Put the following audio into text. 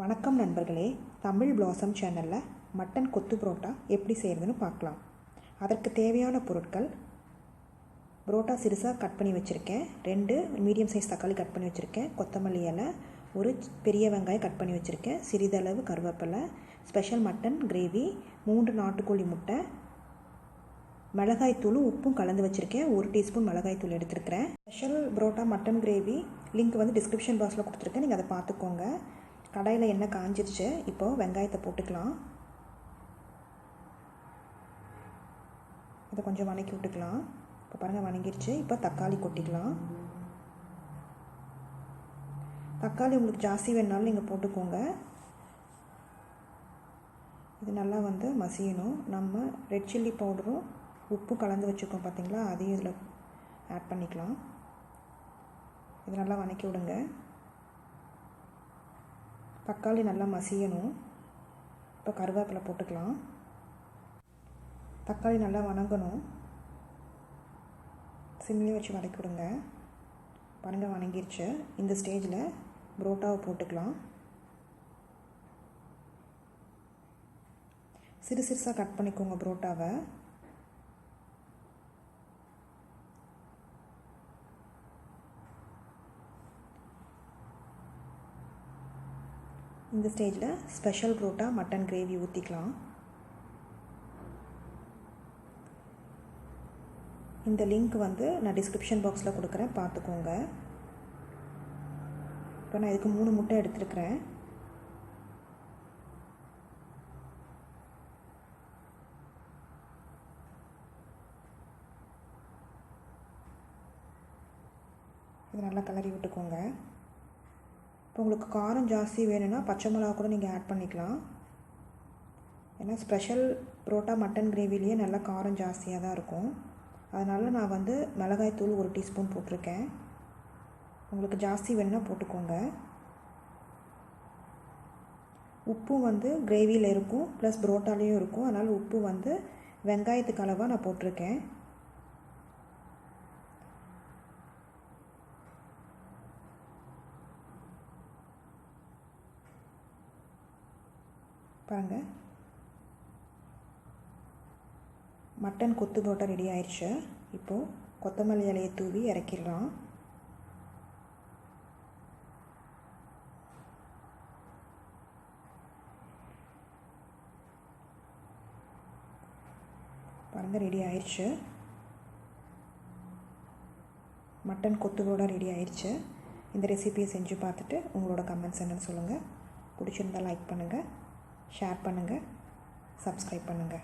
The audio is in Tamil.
வணக்கம் நண்பர்களே, தமிழ் பிளாசம் சேனலில் மட்டன் கொத்து புரோட்டா எப்படி செய்கிறதுன்னு பார்க்கலாம். அதற்கு தேவையான பொருட்கள்: புரோட்டா சிறுசாக கட் பண்ணி வச்சுருக்கேன், 2 மீடியம் சைஸ் தக்காளி கட் பண்ணி வச்சுருக்கேன், கொத்தமல்லி இலை, ஒரு பெரிய வெங்காயம் கட் பண்ணி வச்சுருக்கேன், சிறிதளவு கருவேப்பிலை, ஸ்பெஷல் மட்டன் கிரேவி, 3 நாட்டுக்கோழி முட்டை, மிளகாய்த்தூள் உப்பும் கலந்து வச்சுருக்கேன், 1 டீஸ்பூன் மிளகாய்த்தூள் எடுத்துருக்கிறேன். Special parotta mutton gravy link description பாக்ஸில் கொடுத்துருக்கேன், நீங்கள் அதை பார்த்துக்கோங்க. கடாயில் எண்ணெய் காஞ்சிருச்சு. இப்போது வெங்காயத்தை போட்டுக்கலாம். இதை கொஞ்சம் வணக்கி விட்டுக்கலாம். இப்போ பாருங்கள், வணங்கிருச்சு. இப்போ தக்காளி கொட்டிக்கலாம். தக்காளி உங்களுக்கு ஜாஸ்தி வேணுனாலும் நீங்கள் போட்டுக்கோங்க. இது நல்லா மசியணும். நம்ம ரெட் சில்லி பவுடரும் உப்பும் கலந்து வச்சுக்கோம் பார்த்தீங்களா, அதையும் இதில் ஆட் பண்ணிக்கலாம். இது நல்லா வணக்கி விடுங்க. தக்காளி நல்லா மசியணும். இப்போ கருவேப்பிலை போட்டுக்கலாம். தக்காளி நல்லா வணங்கணும். சிம்லேயே வச்சு வதக்கி விடுங்க. பாருங்கள், வணங்கிருச்சு. இந்த ஸ்டேஜில் புரோட்டாவை போட்டுக்கலாம். சிறுசாக கட் பண்ணிக்கோங்க புரோட்டாவை. இந்த ஸ்டேஜில் ஸ்பெஷல் புரோட்டா மட்டன் கிரேவி ஊற்றிக்கலாம். இந்த லிங்க் நான் டிஸ்கிரிப்ஷன் பாக்ஸில் கொடுக்குறேன், பார்த்துக்கோங்க. இப்போ நான் இதுக்கு 3 முட்டை எடுத்துருக்கிறேன். இது நல்லா கிளறி விட்டுக்கோங்க. இப்போ உங்களுக்கு காரம் ஜாஸ்தி வேணும்னா பச்சை மிளகா கூட நீங்கள் ஆட் பண்ணிக்கலாம். ஏன்னா ஸ்பெஷல் புரோட்டா மட்டன் கிரேவிலேயே நல்லா காரம் ஜாஸ்தியாக தான் இருக்கும். அதனால் நான் மிளகாய்த்தூள் 1 டீஸ்பூன் போட்டிருக்கேன். உங்களுக்கு ஜாஸ்தி வேணும்னா போட்டுக்கோங்க. உப்பும் கிரேவியில் இருக்கும், ப்ளஸ் புரோட்டாலேயும் இருக்கும். அதனால் உப்பு வெங்காயத்துக்கு அளவாக நான் போட்டிருக்கேன். பாருங்கள், மட்டன் கொத்து புரோட்டா ரெடி ஆயிடுச்சு. இப்போது கொத்தமல்லி இலையை தூவி இறக்கிடலாம். பாருங்கள், ரெடி ஆயிடுச்சு. மட்டன் கொத்து புரோட்டா ரெடி ஆயிடுச்சு. இந்த ரெசிபியை செஞ்சு பார்த்துட்டு உங்களோட கமெண்ட்ஸ் என்னன்னு சொல்லுங்கள். பிடிச்சிருந்தால் லைக் பண்ணுங்கள், ஷேர் பண்ணுங்கள், சப்ஸ்கிரைப் பண்ணுங்கள்.